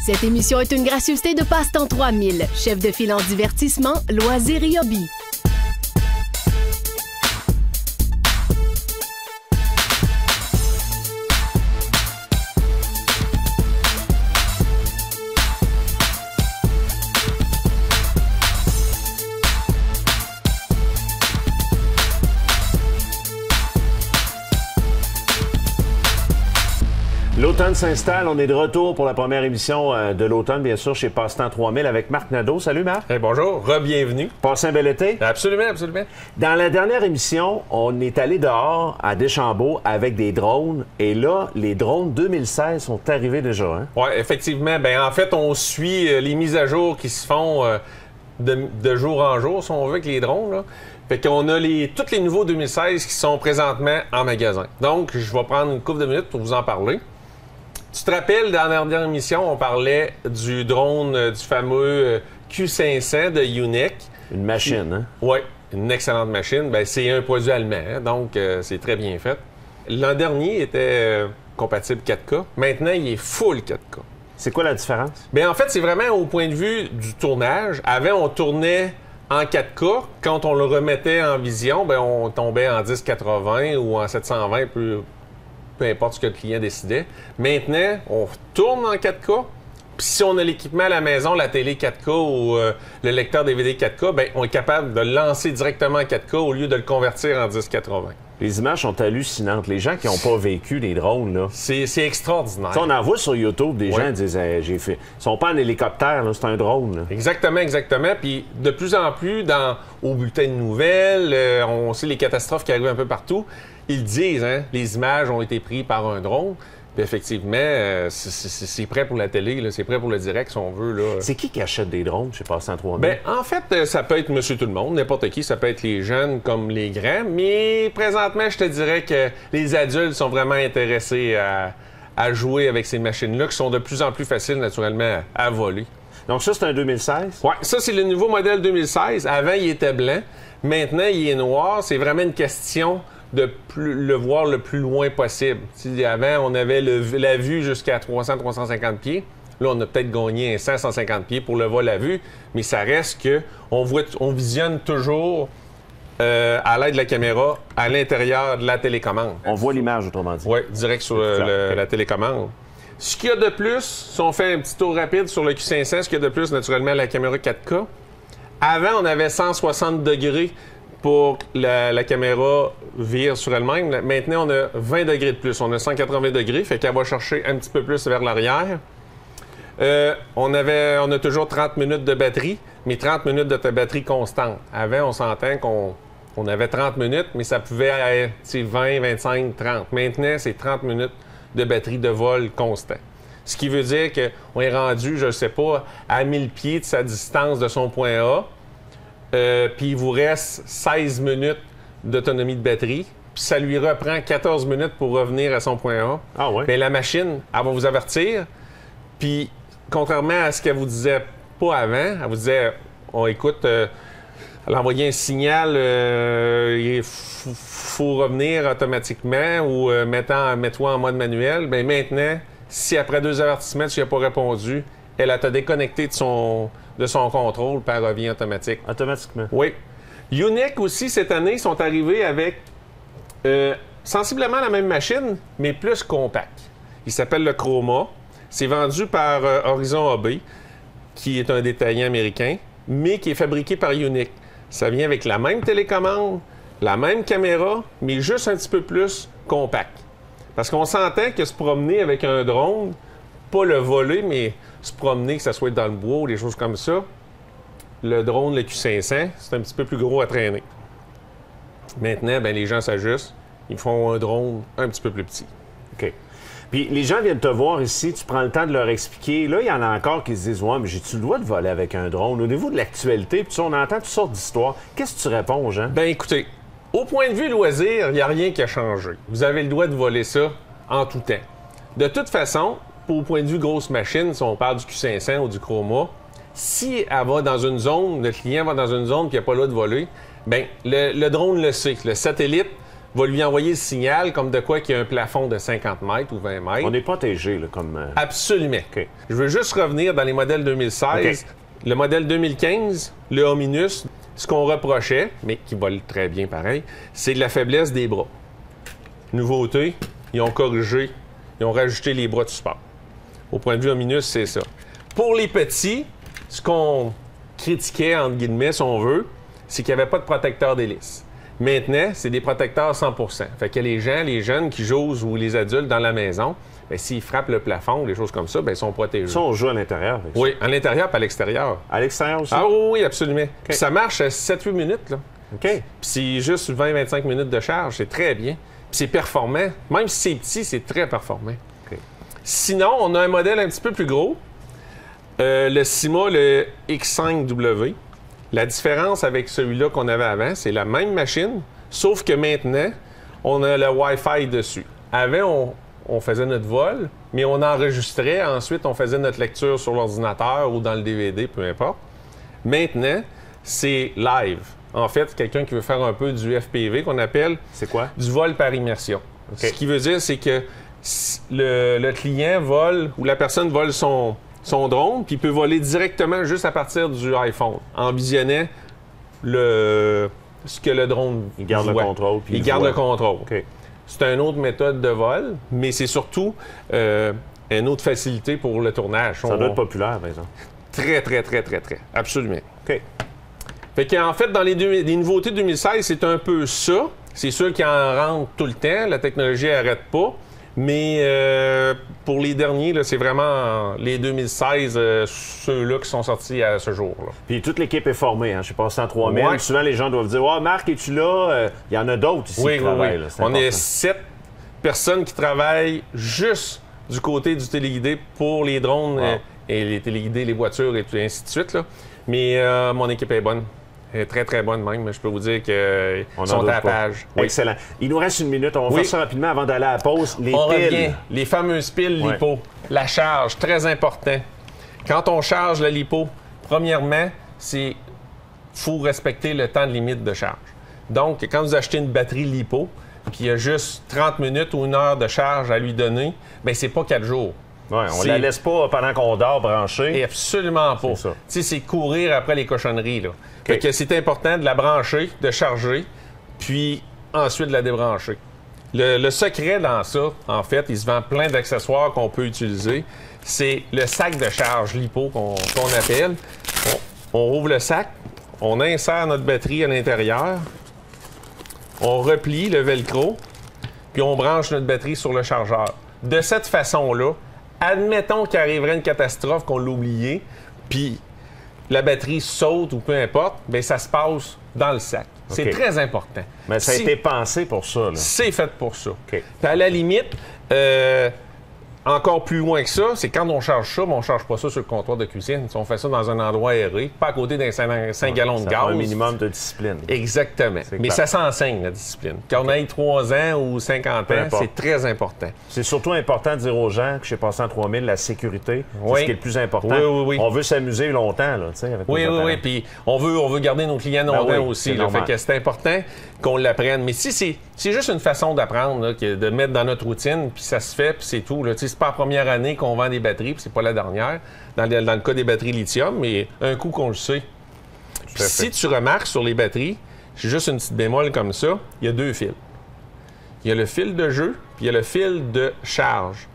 Cette émission est une gracieuseté de Passe-Temps 3000, chef de file en divertissement, loisirs et hobby. L'automne s'installe. On est de retour pour la première émission de l'automne, bien sûr, chez Passe-Temps 3000 avec Marc Nadeau. Salut, Marc. Hey, bonjour, re-bienvenue. Passez un bel été? Absolument, absolument. Dans la dernière émission, on est allé dehors à Deschambault avec des drones. Et là, les drones 2016 sont arrivés déjà. Hein? Oui, effectivement. Ben, en fait, on suit les mises à jour qui se font de jour en jour, si on veut, avec les drones. Là. Fait qu'on a tous les nouveaux 2016 qui sont présentement en magasin. Donc, je vais prendre une couple de minutes pour vous en parler. Tu te rappelles, dans la dernière émission, on parlait du drone, du fameux Q500 de Yuneec. Une machine, hein? Oui, une excellente machine. Ben, c'est un produit allemand, hein, donc c'est très bien fait. L'an dernier, il était compatible 4K. Maintenant, il est full 4K. C'est quoi la différence? Bien, en fait, c'est vraiment au point de vue du tournage. Avant, on tournait en 4K. Quand on le remettait en vision, bien, on tombait en 1080 ou en 720, peu importe ce que le client décidait. Maintenant, on tourne en 4K. Puis si on a l'équipement à la maison, la télé 4K ou le lecteur DVD 4K, bien, on est capable de le lancer directement en 4K au lieu de le convertir en 1080. Les images sont hallucinantes. Les gens qui n'ont pas vécu les drones, là. C'est extraordinaire. T'sais, on en voit sur YouTube des gens qui disent j'ai fait. Ils sont pas en hélicoptère, c'est un drone. Là. Exactement, exactement. Puis de plus en plus, au bulletin de nouvelles, on sait les catastrophes qui arrivent un peu partout. Ils disent, hein, les images ont été prises par un drone. Puis effectivement, c'est prêt pour la télé, c'est prêt pour le direct, si on veut. Là. C'est qui achète des drones chez Passe-Temps 3000? Bien, en fait, ça peut être monsieur tout le monde, n'importe qui. Ça peut être les jeunes comme les grands. Mais présentement, je te dirais que les adultes sont vraiment intéressés à jouer avec ces machines-là, qui sont de plus en plus faciles, naturellement, à voler. Donc ça, c'est un 2016? Oui, ça, c'est le nouveau modèle 2016. Avant, il était blanc. Maintenant, il est noir. C'est vraiment une question de le voir le plus loin possible. Avant, on avait la vue jusqu'à 300-350 pieds. Là, on a peut-être gagné un 100-150 pieds pour le vol à vue, mais ça reste que on visionne toujours à l'aide de la caméra à l'intérieur de la télécommande. On voit l'image, autrement dit. Oui, direct sur la télécommande. Ce qu'il y a de plus, si on fait un petit tour rapide sur le Q500, ce qu'il y a de plus, naturellement, la caméra 4K. Avant, on avait 160 degrés pour la caméra vire sur elle-même. Maintenant, on a 20 degrés de plus. On a 180 degrés, fait qu'elle va chercher un petit peu plus vers l'arrière. On a toujours 30 minutes de batterie, mais 30 minutes de batterie constante. Avant, on s'entend qu'on avait 30 minutes, mais ça pouvait être 20, 25, 30. Maintenant, c'est 30 minutes de batterie de vol constant. Ce qui veut dire qu'on est rendu, je ne sais pas, à 1000 pieds de sa distance de son point A. Puis il vous reste 16 minutes d'autonomie de batterie. Puis ça lui reprend 14 minutes pour revenir à son point A. Ah ouais? Bien, la machine, elle va vous avertir. Puis, contrairement à ce qu'elle vous disait pas avant, elle vous disait, écoute, elle envoyait un signal, il faut revenir automatiquement ou mets-toi en mode manuel. Bien, maintenant, si après 2 avertissements, tu n'y as pas répondu, elle t'a déconnecté de son contrôle, puis elle revient automatique. Automatiquement? Oui. Yuneec aussi, cette année, sont arrivés avec sensiblement la même machine, mais plus compact. Il s'appelle le Chroma. C'est vendu par Horizon AB, qui est un détaillant américain, mais qui est fabriqué par Yuneec. Ça vient avec la même télécommande, la même caméra, mais juste un petit peu plus compact. Parce qu'on s'entend que se promener avec un drone, pas le voler, mais se promener, que ça soit dans le bois ou des choses comme ça, le drone, le Q500, c'est un petit peu plus gros à traîner. Maintenant, bien, les gens s'ajustent. Ils font un drone un petit peu plus petit. OK. Puis les gens viennent te voir ici, tu prends le temps de leur expliquer. Là, il y en a encore qui se disent « Ouais, mais j'ai-tu le droit de voler avec un drone? » Au niveau de l'actualité, puis on entend toutes sortes d'histoires. Qu'est-ce que tu réponds aux gens? Bien, écoutez, au point de vue loisir, il n'y a rien qui a changé. Vous avez le droit de voler ça en tout temps. De toute façon, au point de vue grosse machine, si on parle du Q500 ou du Chroma, si elle va dans une zone, le client va dans une zone qui n'a pas le droit de voler, bien, le drone le sait. Le satellite va lui envoyer le signal comme de quoi qu'il y a un plafond de 50 mètres ou 20 mètres. On est protégé, là, comme... Absolument. OK. Je veux juste revenir dans les modèles 2016. OK. Le modèle 2015, le Hominus, ce qu'on reprochait, mais qui vole très bien pareil, c'est de la faiblesse des bras. Nouveauté, ils ont corrigé, ils ont rajouté les bras de support. Au point de vue Hominus, c'est ça. Pour les petits, ce qu'on critiquait, entre guillemets, si on veut, c'est qu'il n'y avait pas de protecteur d'hélice. Maintenant, c'est des protecteurs 100%. Fait que les jeunes qui jouent ou les adultes dans la maison, bien, s'ils frappent le plafond, des choses comme ça, bien, ils sont protégés. Ça, on joue à l'intérieur avec ça. Oui, à l'intérieur et à l'extérieur. À l'extérieur aussi? Ah oui, absolument. Puis ça marche à 7-8 minutes, là. OK. Puis c'est juste 20-25 minutes de charge, c'est très bien. Puis c'est performant. Même si c'est petit, c'est très performant. OK. Sinon, on a un modèle un petit peu plus gros. Le Cima, le X5W. La différence avec celui-là qu'on avait avant, c'est la même machine, sauf que maintenant, on a le Wi-Fi dessus. Avant, on faisait notre vol, mais on enregistrait. Ensuite, on faisait notre lecture sur l'ordinateur ou dans le DVD, peu importe. Maintenant, c'est live. En fait, quelqu'un qui veut faire un peu du FPV, qu'on appelle... C'est quoi? Du vol par immersion. Okay. Ce qui veut dire, c'est que le client vole, ou la personne vole son drone, puis il peut voler directement juste à partir du iPhone, en visionnant ce que le drone Il garde voit. le contrôle. Puis Il garde le contrôle. OK. C'est une autre méthode de vol, mais c'est surtout une autre facilité pour le tournage. Ça doit être populaire, par exemple. Très, très, très, très, très. Absolument. OK. Fait qu'en fait, dans les nouveautés 2016, c'est un peu ça. C'est sûr qu'il en rentre tout le temps. La technologie n'arrête pas. Mais pour les derniers, là, c'est vraiment les 2016, ceux-là qui sont sortis à ce jour-là. Puis toute l'équipe est formée. Hein? Je suis passé en 3000. Ouais. Souvent, les gens doivent dire « Ouais, Marc, es-tu là? » Il y en a d'autres ici qui travaillent. Là. C'est On important. est 7 personnes qui travaillent juste du côté du téléguidé pour les drones et les téléguidés, les voitures et ainsi de suite. Là. Mais mon équipe est bonne. Elle est très, très bonne même. Je peux vous dire qu'ils sont à la page. Oui. Excellent. Il nous reste une minute. On va faire ça rapidement avant d'aller à la pause. Les on piles. revient. Les fameuses piles LiPo. La charge, très important. Quand on charge le LiPo, premièrement, il faut respecter le temps de limite de charge. Donc, quand vous achetez une batterie LiPo, puis il y a juste 30 minutes ou 1 heure de charge à lui donner, bien, c'est pas 4 jours. Ouais, on la laisse pas pendant qu'on dort branchée. Et absolument pas. C'est ça. Tu sais, c'est courir après les cochonneries, là. Okay. Fait que c'est important de la brancher, de charger, puis ensuite de la débrancher. Le secret dans ça, en fait, il se vend plein d'accessoires qu'on peut utiliser. C'est le sac de charge LiPo qu'on appelle. On ouvre le sac, on insère notre batterie à l'intérieur, on replie le velcro, puis on branche notre batterie sur le chargeur. De cette façon-là, admettons qu'il arriverait une catastrophe, qu'on l'a oublié, puis la batterie saute ou peu importe, bien, ça se passe dans le sac. C'est très important. Mais ça a été pensé pour ça. Là. C'est fait pour ça. Okay. Puis à la limite, encore plus loin que ça, c'est quand on charge ça, mais on ne charge pas ça sur le comptoir de cuisine. On fait ça dans un endroit aéré, pas à côté d'un 5 gallons de gaz. Un minimum de discipline. Exactement. Mais clair. ça s'enseigne, la discipline. Quand on ait 3 ans ou 50 ans, c'est très important. C'est surtout important de dire aux gens que chez Passant 3000, la sécurité, c'est ce qui est le plus important. Oui. On veut s'amuser longtemps, là, tu sais, avec Oui. Puis on veut garder nos clients longtemps aussi. Là, fait que c'est important qu'on l'apprenne. Mais si c'est juste une façon d'apprendre, là, de mettre dans notre routine, puis ça se fait, puis c'est tout. Là. C'est pas la première année qu'on vend des batteries, puis c'est pas la dernière, dans le cas des batteries lithium, mais un coup qu'on le sait. Puis si tu remarques sur les batteries, j'ai juste une petite bémol comme ça, il y a 2 fils. Il y a le fil de jeu, puis il y a le fil de charge.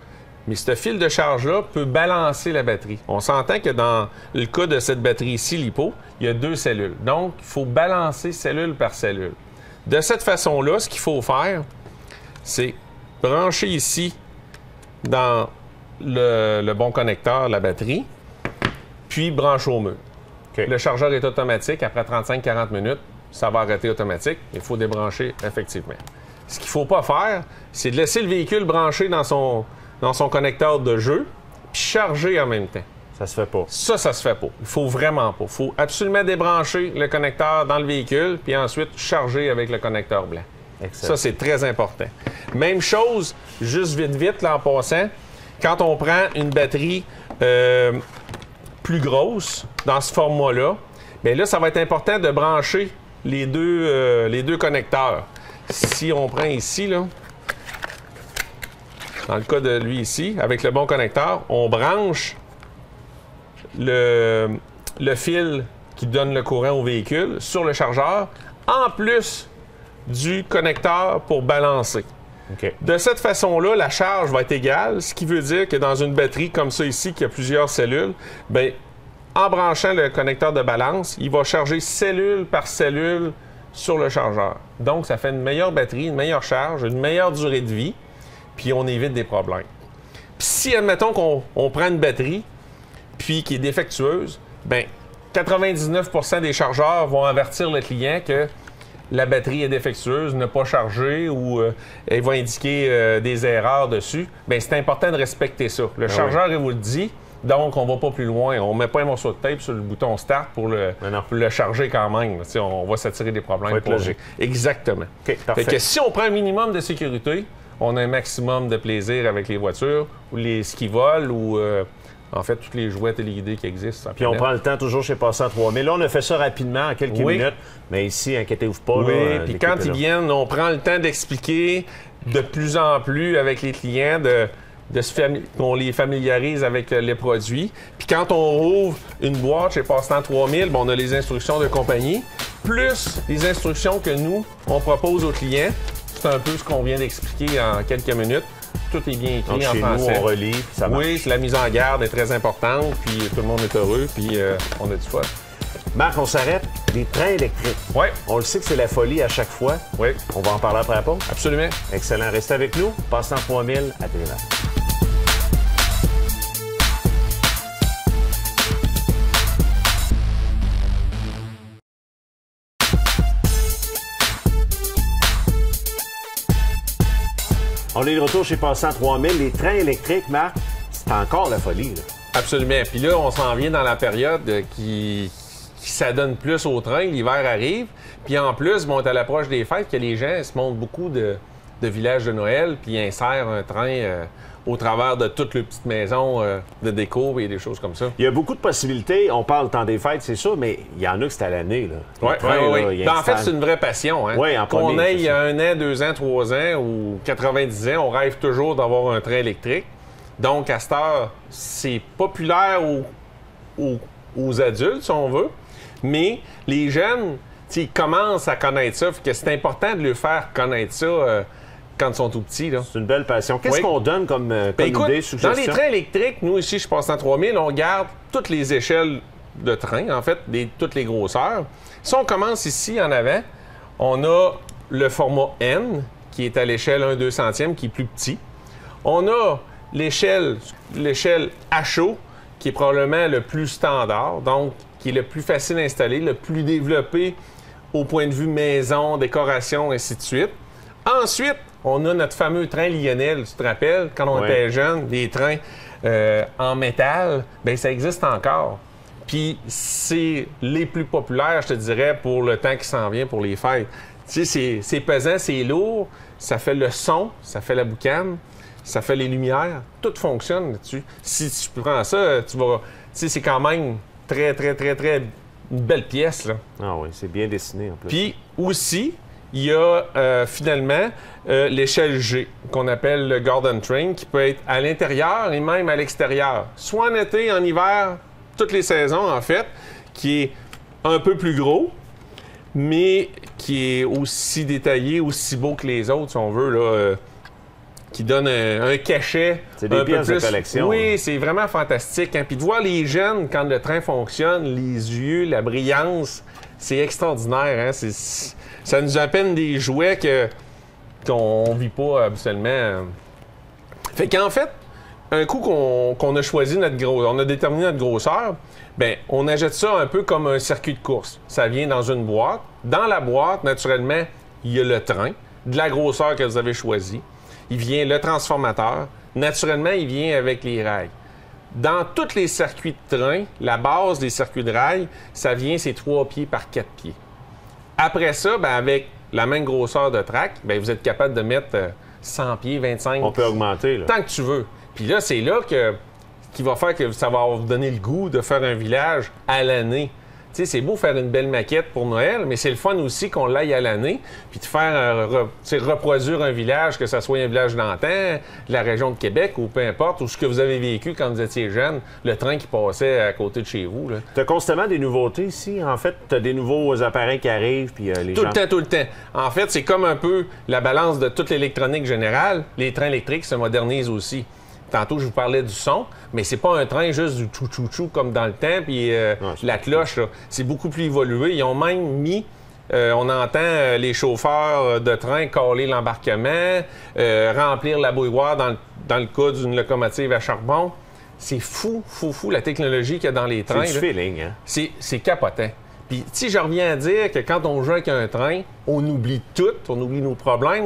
Mais ce fil de charge-là peut balancer la batterie. On s'entend que dans le cas de cette batterie-ci, LiPo, il y a 2 cellules. Donc, il faut balancer cellule par cellule. De cette façon-là, ce qu'il faut faire, c'est brancher ici dans le bon connecteur, la batterie, puis brancher au mur. Okay. Le chargeur est automatique. Après 35-40 minutes, ça va arrêter automatique. Il faut débrancher effectivement. Ce qu'il ne faut pas faire, c'est de laisser le véhicule branché dans son connecteur de jeu, puis charger en même temps. Ça se fait pas. Ça se fait pas. Il faut vraiment pas. Il faut absolument débrancher le connecteur dans le véhicule, puis ensuite charger avec le connecteur blanc. Excellent. Ça, c'est très important. Même chose, juste vite, là, en passant, quand on prend une batterie plus grosse, dans ce format-là, bien là, ça va être important de brancher les deux connecteurs. si on prend ici, là, dans le cas de lui ici, avec le bon connecteur, on branche le fil qui donne le courant au véhicule sur le chargeur, en plus du connecteur pour balancer. OK. De cette façon-là, la charge va être égale, ce qui veut dire que dans une batterie comme ça ici, qui a plusieurs cellules, bien, en branchant le connecteur de balance, il va charger cellule par cellule sur le chargeur. Donc, ça fait une meilleure batterie, une meilleure charge, une meilleure durée de vie, puis on évite des problèmes. Puis si, admettons qu'on prend une batterie, puis qui est défectueuse, bien, 99% des chargeurs vont avertir le client que la batterie est défectueuse, ne pas charger ou elle va indiquer des erreurs dessus. Bien, c'est important de respecter ça. Le chargeur, il vous le dit, donc on va pas plus loin. On met pas un morceau de tape sur le bouton Start pour le charger quand même. T'sais, on va s'attirer des problèmes. Faut être logique. Exactement. OK, parfait. Fait que si on prend un minimum de sécurité, on a un maximum de plaisir avec les voitures ou les skis volent ou... en fait, tous les jouets téléguidés qui existent. Puis on prend le temps toujours chez Passant 3000. Là, on a fait ça rapidement en quelques minutes. Mais ici, inquiétez-vous pas. Oui, là, puis quand ils viennent, on prend le temps d'expliquer de plus en plus avec les clients, qu'on les familiarise avec les produits. Puis quand on rouvre une boîte chez Passant 3000, on a les instructions de compagnie, plus les instructions que nous, on propose aux clients. C'est un peu ce qu'on vient d'expliquer en quelques minutes. Tout est bien écrit. Donc, en chez français. nous, on relit, puis ça marche. Oui, la mise en garde est très importante, puis tout le monde est heureux, puis on a du fun. Marc, on s'arrête. Les trains électriques. Oui. On le sait que c'est la folie à chaque fois. Oui. On va en parler après la pause. Absolument. Excellent. Restez avec nous. Passant 3000 à Télévac. On est de retour chez Passant 3000. Les trains électriques, Marc, c'est encore la folie, là. Absolument. Puis là, on s'en vient dans la période qui s'adonne plus au train. L'hiver arrive. Puis en plus, bon, à l'approche des fêtes, que les gens se montent beaucoup de villages de Noël, puis ils insèrent un train au travers de toutes les petites maisons de déco et des choses comme ça. Il y a beaucoup de possibilités. On parle temps des fêtes, c'est sûr, mais il y en a que c'est à l'année, là. Oui. En fait, c'est une vraie passion. Hein? Oui, en qu'on premier, ait il y a 1 an, 2 ans, 3 ans ou 90 ans, on rêve toujours d'avoir un train électrique. Donc, à cette heure, c'est populaire aux adultes, si on veut, mais les jeunes, ils commencent à connaître ça, fait que c'est important de leur faire connaître ça quand ils sont tout petits. Là. C'est une belle passion. Qu'est-ce qu'on donne comme écoute, idée, suggestion? Dans les trains électriques, nous, ici, je passe en 3000, on garde toutes les échelles de train, en fait, toutes les grosseurs. Si on commence ici, en avant, on a le format N, qui est à l'échelle 1/200e, qui est plus petit. On a l'échelle HO, qui est probablement le plus standard, donc qui est le plus facile à installer, le plus développé au point de vue maison, décoration, ainsi de suite. Ensuite, on a notre fameux train Lionel, tu te rappelles, quand on était jeune, des trains en métal, bien, ça existe encore. Puis c'est les plus populaires, je te dirais, pour le temps qui s'en vient, pour les fêtes. Tu sais, c'est pesant, c'est lourd, ça fait le son, ça fait la boucane, ça fait les lumières, tout fonctionne là-dessus. Si tu prends ça, tu vas... Tu sais, c'est quand même très une belle pièce, là. Ah oui, c'est bien dessiné, en plus. Puis aussi, il y a finalement l'échelle G, qu'on appelle le Garden Train, qui peut être à l'intérieur et même à l'extérieur. Soit en été, en hiver, toutes les saisons, en fait, qui est un peu plus gros, mais qui est aussi détaillé, aussi beau que les autres, si on veut, là, qui donne un cachet. C'est des pièces de collection. Oui, hein. c'est vraiment fantastique. Hein? Puis de voir les jeunes, quand le train fonctionne, les yeux, la brillance, c'est extraordinaire. Hein? Ça nous appelle des jouets qu'on ne vit pas habituellement. Fait qu'en fait, un coup qu'on a choisi on a déterminé notre grosseur, bien, on achète ça un peu comme un circuit de course. Ça vient dans une boîte. Dans la boîte, naturellement, il y a le train, de la grosseur que vous avez choisie. Il vient le transformateur. Naturellement, il vient avec les rails. Dans tous les circuits de train, la base des circuits de rails, ça vient, c'est 3 pieds par 4 pieds. Après ça, bien, avec la même grosseur de track, bien, vous êtes capable de mettre 100 pieds, 25. On peut augmenter, là. Tant que tu veux. Puis là, c'est là qui va faire que ça va vous donner le goût de faire un village à l'année. Tu Tu sais, c'est beau faire une belle maquette pour Noël, mais c'est le fun aussi qu'on l'aille à l'année, puis de faire reproduire un village, que ce soit un village d'antan, de la région de Québec ou peu importe, ou ce que vous avez vécu quand vous étiez jeune, le train qui passait à côté de chez vous. Tu as constamment des nouveautés ici. En fait, tu as des nouveaux appareils qui arrivent, puis les gens... Tout le temps. En fait, c'est comme un peu la balance de toute l'électronique générale. Les trains électriques se modernisent aussi. Tantôt, je vous parlais du son, mais c'est pas un train juste du chou-chou-chou comme dans le temps, puis la cloche, là. C'est beaucoup plus évolué. Ils ont même mis, on entend les chauffeurs de train caler l'embarquement, remplir la bouilloire dans le cas d'une locomotive à charbon. C'est fou, la technologie qu'il y a dans les trains. C'est du feeling, hein? C'est capotant. Puis, si je reviens à dire que quand on joue avec un train, on oublie tout, on oublie nos problèmes,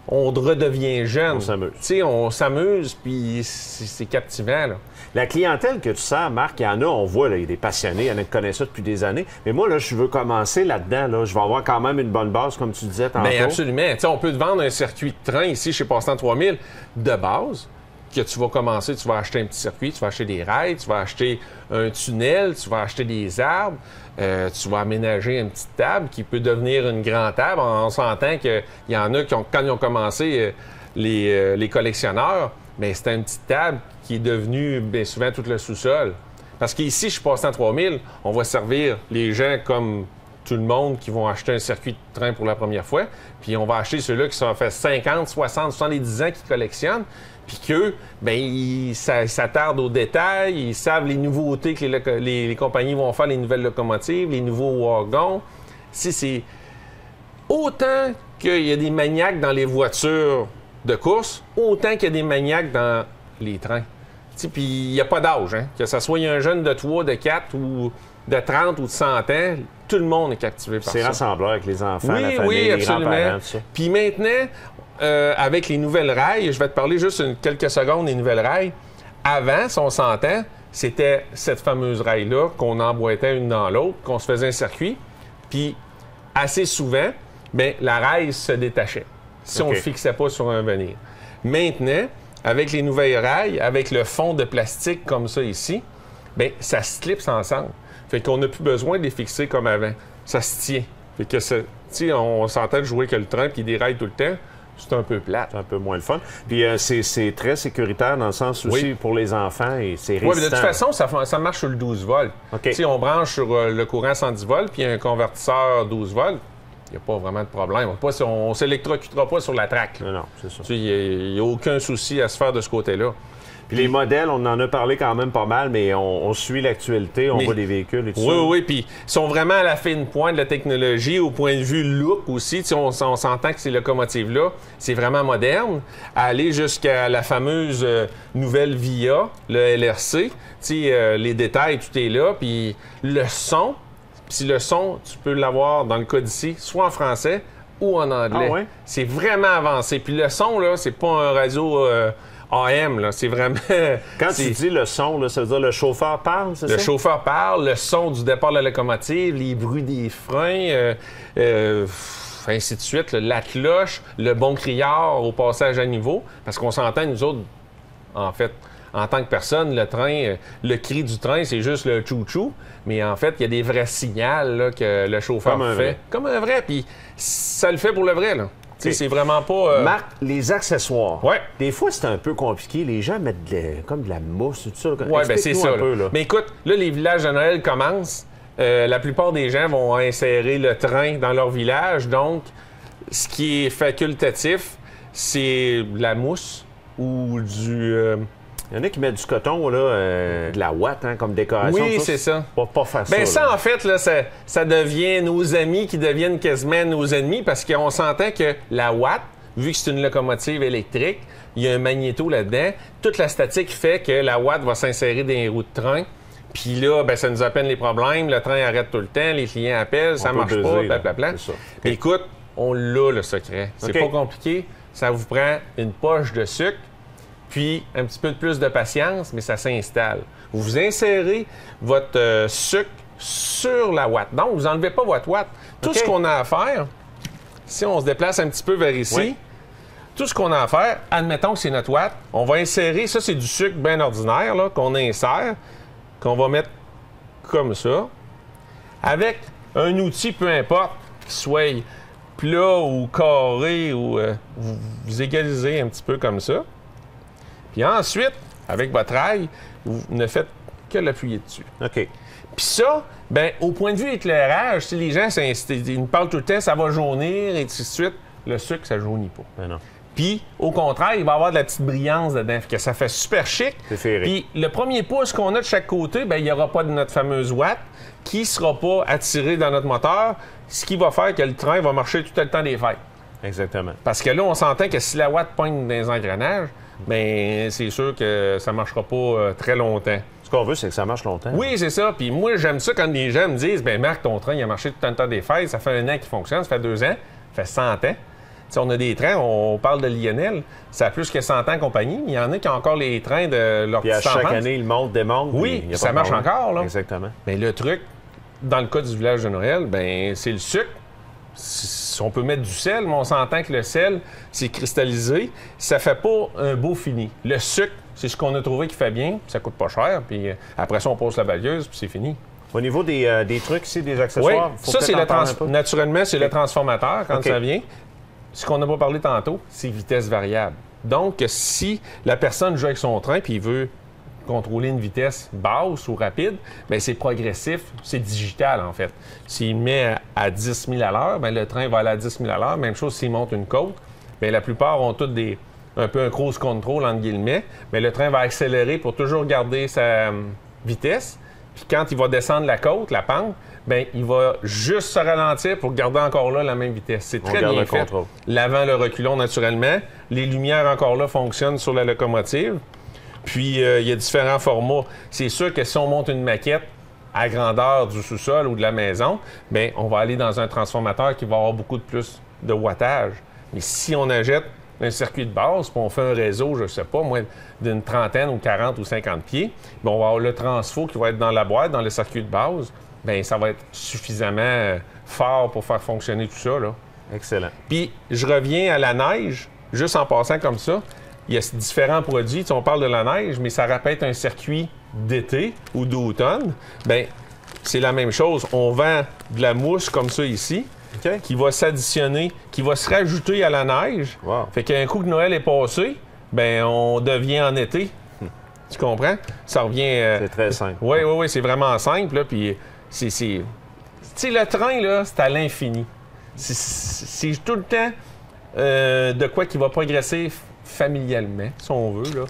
on redevient jeune. On s'amuse. Tu sais, on s'amuse, puis c'est captivant, là. La clientèle que tu sers, Marc, il y en a, on voit, là, il y a des passionnés, il y en a qui connaissent ça depuis des années. Mais moi, là, je veux commencer là-dedans, là. Je vais avoir quand même une bonne base, comme tu disais tantôt. Bien, absolument. Tu sais, on peut te vendre un circuit de train ici chez Passe-Temps 3000 de base, que tu vas commencer, tu vas acheter un petit circuit, tu vas acheter des rails, tu vas acheter un tunnel, tu vas acheter des arbres. Tu vas aménager une petite table qui peut devenir une grande table. On s'entend qu'il y en a qui, quand ils ont commencé, les collectionneurs, bien, c'était une petite table qui est devenue bien souvent tout le sous-sol. Parce qu'ici, je passe en 3000, on va servir les gens comme tout le monde qui vont acheter un circuit de train pour la première fois. Puis on va acheter ceux-là qui sont fait 50, 60, 70 ans qui collectionnent. Puis qu'eux, bien, ils s'attardent aux détails, ils savent les nouveautés que les compagnies vont faire, les nouvelles locomotives, les nouveaux wagons. C'est autant qu'il y a des maniaques dans les voitures de course, autant qu'il y a des maniaques dans les trains. Puis il n'y a pas d'âge, hein? Que ce soit un jeune de 3, de 4 ou de 30 ou de 100 ans, tout le monde est captivé par ça. C'est rassembleur avec les enfants, oui, la famille, oui, les absolument. grands-parents, tout ça. Puis maintenant, avec les nouvelles rails, je vais te parler juste quelques secondes des nouvelles rails. Avant, si on s'entend, c'était cette fameuse rail-là qu'on emboîtait une dans l'autre, qu'on se faisait un circuit. Puis assez souvent, bien, la rail se détachait si on ne le fixait pas sur un venir. Maintenant, avec les nouvelles rails, avec le fond de plastique comme ça ici, bien, ça se clipse ensemble. Fait qu'on n'a plus besoin de les fixer comme avant. Ça se tient. Fait que on s'entend de jouer que le train puis des rails tout le temps. C'est un peu plate. C'est un peu moins le fun. Puis c'est très sécuritaire dans le sens aussi pour les enfants et c'est résistant. Oui, mais de toute façon, ça marche sur le 12 volts. Okay. On branche sur le courant 110 volts puis un convertisseur 12 volts. Il n'y a pas vraiment de problème. On ne s'électrocutera pas sur la traque. Non, c'est ça. Il n'y a aucun souci à se faire de ce côté-là. Puis les modèles, on en a parlé quand même pas mal, mais on suit l'actualité, on voit des véhicules et tout ça. Oui, puis ils sont vraiment à la fine pointe de la technologie, au point de vue look aussi. On s'entend que ces locomotives-là, c'est vraiment moderne. À aller jusqu'à la fameuse nouvelle VIA, le LRC, les détails, tout est là. Puis le son, tu peux l'avoir dans le cas d'ici, soit en français ou en anglais. Ah ouais? C'est vraiment avancé. Puis le son, là, c'est pas un radio... AM, là, c'est vraiment... Quand tu dis le son, là, ça veut dire le chauffeur parle, c'est ça? Le chauffeur parle, le son du départ de la locomotive, les bruits des freins, ainsi de suite, la cloche, le bon criard au passage à niveau, parce qu'on s'entend, nous autres, en fait, en tant que personne, le train, le cri du train, c'est juste le chou-chou, mais en fait, il y a des vrais signaux là, que le chauffeur fait. Comme un vrai, puis ça le fait pour le vrai, là. C'est vraiment pas... Marc, les accessoires. Ouais. Des fois, c'est un peu compliqué. Les gens mettent comme de la mousse, tout ça. Oui, bien c'est ça. Un peu, là. Mais écoute, là, les villages de Noël commencent. La plupart des gens vont insérer le train dans leur village. Donc, ce qui est facultatif, c'est de la mousse ou du... Il y en a qui mettent du coton, là, de la ouate, hein, comme décoration. Oui, c'est ça. Pas faire ça. Bien, ça, en fait, là, ça devient nos amis qui deviennent quasiment nos ennemis parce qu'on s'entend que la ouate, vu que c'est une locomotive électrique, il y a un magnéto là-dedans. Toute la statique fait que la ouate va s'insérer dans les roues de train. Puis là, ben, ça nous appelle les problèmes. Le train arrête tout le temps. Les clients appellent. Ça marche pas. Blablabla. Écoute, on l'a, le secret. C'est pas compliqué. Ça vous prend une poche de sucre. Puis un petit peu de plus de patience, mais ça s'installe. Vous insérez votre sucre sur la ouate. Donc, vous n'enlevez pas votre ouate. Tout ce qu'on a à faire, si on se déplace un petit peu vers ici, tout ce qu'on a à faire, admettons que c'est notre ouate, on va insérer, ça c'est du sucre bien ordinaire là, qu'on insère, qu'on va mettre comme ça. avec un outil, peu importe, qui soit plat ou carré, ou vous égalisez un petit peu comme ça. Puis ensuite, avec votre ail, vous ne faites que l'appuyer dessus. OK. Puis ça, ben au point de vue éclairage, les gens, ils me parlent tout le temps, ça va jaunir, et ainsi de suite. Le sucre, ça jaunit pas. Ben non. Puis, au contraire, il va y avoir de la petite brillance dedans, que ça fait super chic. C'est ferré. Puis, le premier pouce qu'on a de chaque côté, ben il n'y aura pas de notre fameuse watt qui ne sera pas attiré dans notre moteur, ce qui va faire que le train va marcher tout le temps des fêtes. Exactement. Parce que là, on s'entend que si la watt pointe dans les engrenages, ben c'est sûr que ça ne marchera pas très longtemps. Ce qu'on veut, c'est que ça marche longtemps. Oui, c'est ça. Puis moi, j'aime ça quand les gens me disent, ben Marc, ton train, il a marché tout le temps des fêtes, ça fait 1 an qu'il fonctionne, ça fait 2 ans, ça fait 100 ans. T'sais, on a des trains, on parle de Lionel, ça a plus que 100 ans compagnie, mais il y en a qui ont encore les trains de leur Puis à petite chaque enfance. année, ils montent, démontent. Oui, puis y a ça pas de marche problème. encore, là. Exactement. Mais le truc, dans le cas du village de Noël, ben c'est le sucre. On peut mettre du sel, mais on s'entend que le sel, c'est cristallisé. Ça fait pas un beau fini. Le sucre, c'est ce qu'on a trouvé qui fait bien, ça coûte pas cher, puis après ça, on pose la balieuse, puis c'est fini. Au niveau des trucs ici, des Oui, accessoires, faut ça, peut-être c'est en parler un peu. naturellement, c'est le transformateur quand OK. ça vient. Ce qu'on n'a pas parlé tantôt, c'est vitesse variable. Donc, si la personne joue avec son train puis il veut contrôler une vitesse basse ou rapide, bien, c'est progressif, c'est digital en fait. S'il met à 10 000 à l'heure, bien, le train va aller à 10 000 à l'heure. Même chose s'il monte une côte. Bien, la plupart ont tous un peu un cruise control, entre guillemets. Mais le train va accélérer pour toujours garder sa vitesse. Puis quand il va descendre la côte, la pente, bien, il va juste se ralentir pour garder encore là la même vitesse. C'est très garde bien le fait. contrôle. L'avant, le reculon, naturellement. Les lumières, encore là, fonctionnent sur la locomotive. Puis, il y a différents formats. C'est sûr que si on monte une maquette à grandeur du sous-sol ou de la maison, bien, on va aller dans un transformateur qui va avoir beaucoup de plus de wattage. Mais si on achète un circuit de base, puis on fait un réseau, je ne sais pas, moi, d'une trentaine ou 40 ou 50 pieds, bien, on va avoir le transfo qui va être dans la boîte, dans le circuit de base, bien, ça va être suffisamment fort pour faire fonctionner tout ça, là. Excellent. Puis, je reviens à la neige, juste en passant comme ça. Il y a différents produits. Tu sais, on parle de la neige, mais ça répète un circuit d'été ou d'automne. Bien, c'est la même chose. On vend de la mousse comme ça ici, OK. qui va s'additionner, qui va se rajouter à la neige. Wow. Fait qu'un coup que Noël est passé, bien, on devient en été. Tu comprends? Ça revient... C'est très simple. Oui, c'est vraiment simple. Là, puis c'est... Tu sais, le train, là, c'est à l'infini. C'est tout le temps de quoi qui va progresser familialement, si on veut. Là.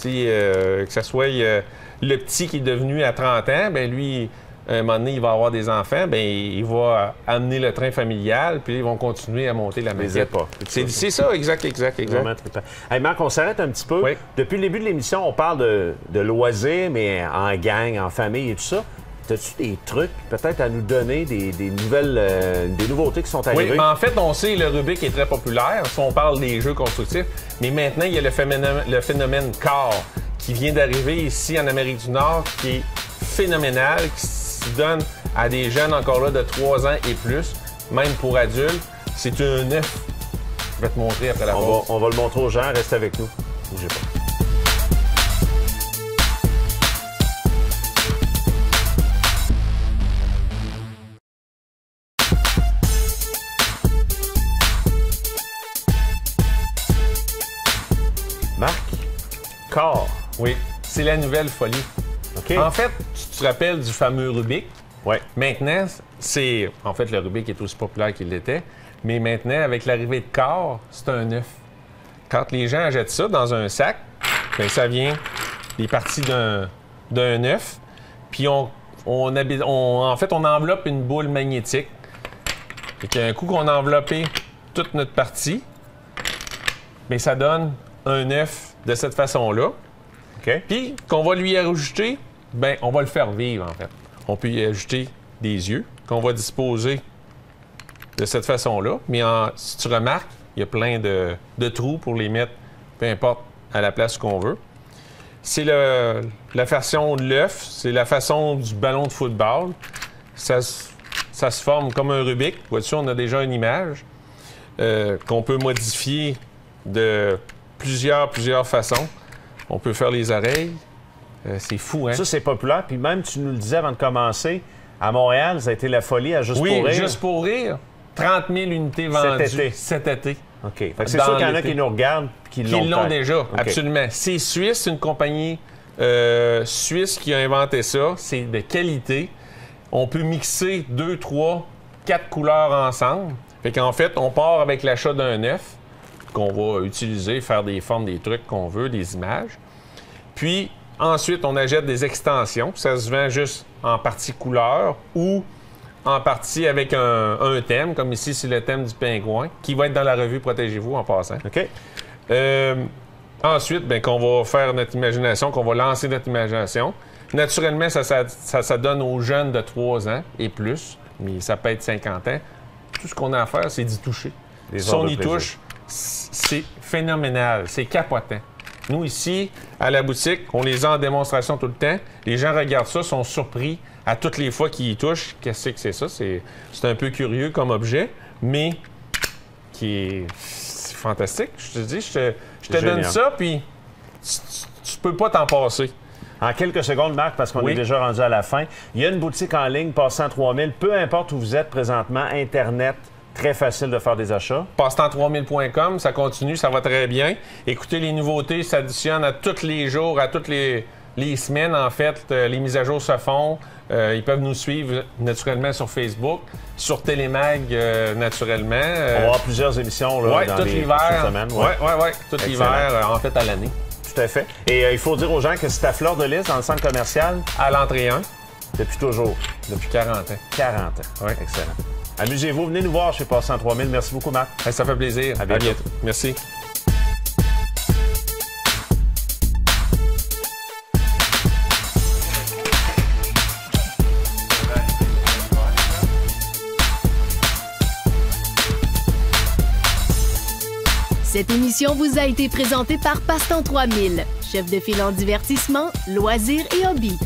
Que ce soit le petit qui est devenu à 30 ans, bien lui, à un moment donné, il va avoir des enfants, bien il va amener le train familial, puis ils vont continuer à monter la Les maquette. époques. C'est ça, exact. Vraiment trippant. Hey Marc, on s'arrête un petit peu. Oui. Depuis le début de l'émission, on parle de loisirs, mais en gang, en famille et tout ça. As-tu des trucs peut-être à nous donner, des nouvelles, des nouveautés qui sont Oui, arrivées? mais en fait, on sait le Rubik est très populaire. Si on parle des jeux constructifs, mais maintenant, il y a le phénomène car qui vient d'arriver ici en Amérique du Nord, qui est phénoménal, qui se donne à des jeunes encore là de 3 ans et plus, même pour adultes. C'est un œuf. Je vais te montrer après la pause. On va le montrer aux gens. Reste avec nous. Bougez pas. Marc, corps. Oui, c'est la nouvelle folie. OK? En fait, tu te rappelles du fameux Rubik. Oui. Maintenant, c'est... En fait, le Rubik est aussi populaire qu'il l'était. Mais maintenant, avec l'arrivée de corps, c'est un œuf. Quand les gens achètent ça dans un sac, bien, ça vient des parties d'un œuf. Puis en fait, on enveloppe une boule magnétique. Et qu'un coup qu'on a enveloppé toute notre partie, bien, ça donne un œuf de cette façon-là. OK. Puis, qu'on va lui ajouter, ben on va le faire vivre, en fait. On peut y ajouter des yeux qu'on va disposer de cette façon-là. Mais si tu remarques, il y a plein de trous pour les mettre, peu importe, à la place qu'on veut. C'est la façon de l'œuf, c'est la façon du ballon de football. Ça se forme comme un Rubik. Vois-tu, on a déjà une image qu'on peut modifier de plusieurs façons. On peut faire les oreilles. C'est fou, hein? Ça, c'est populaire. Puis même, tu nous le disais avant de commencer, À Montréal, ça a été la folie à Juste pour rire. Oui, Juste pour rire. 30 000 unités vendues cet été. OK. Fait que c'est sûr qu'il y en a qui nous regardent et qui l'ont déjà, OK. absolument. C'est suisse, c'est une compagnie suisse qui a inventé ça. C'est de qualité. On peut mixer 2, 3, 4 couleurs ensemble. Fait qu'en fait, on part avec l'achat d'un œuf qu'on va utiliser, faire des formes, des trucs qu'on veut, des images. Puis ensuite, on achète des extensions. Ça se vend juste en partie couleur ou en partie avec un thème, comme ici, c'est le thème du pingouin, qui va être dans la revue Protégez-vous en passant. OK. Ensuite, bien, qu'on va faire notre imagination, qu'on va lancer notre imagination. Naturellement, ça donne aux jeunes de 3 ans et plus, mais ça peut être 50 ans. Tout ce qu'on a à faire, c'est d'y toucher. Si on y touche, c'est phénoménal, c'est capotant. Nous, ici, à la boutique, on les a en démonstration tout le temps. Les gens regardent ça, sont surpris à toutes les fois qu'ils y touchent. Qu'est-ce que c'est ça? C'est un peu curieux comme objet, mais c'est fantastique. Je te dis, je te donne ça, puis tu peux pas t'en passer. En quelques secondes, Marc, parce qu'on est déjà rendu à la fin, il y a une boutique en ligne, Passe-Temps 3000. Peu importe où vous êtes présentement, Internet, très facile de faire des achats. Passe-temps3000.com, ça continue, ça va très bien. Écoutez, les nouveautés s'additionnent à tous les jours, à toutes les semaines, en fait. Les mises à jour se font. Ils peuvent nous suivre naturellement sur Facebook, sur Télémag, naturellement. On va avoir plusieurs émissions là, dans les prochaines semaines. Oui, tout l'hiver, en fait, à l'année. Tout à fait. Et il faut dire aux gens que c'est à Fleur de Lys, dans le centre commercial. À l'entrée 1. Depuis toujours. Depuis 40 ans. 40 ans. Oui. Excellent. Amusez-vous. Venez nous voir chez Passe-Temps 3000. Merci beaucoup, Marc. Ça fait plaisir. À bientôt. Merci. Cette émission vous a été présentée par Passe-Temps 3000, chef de file en divertissement, loisirs et hobbies.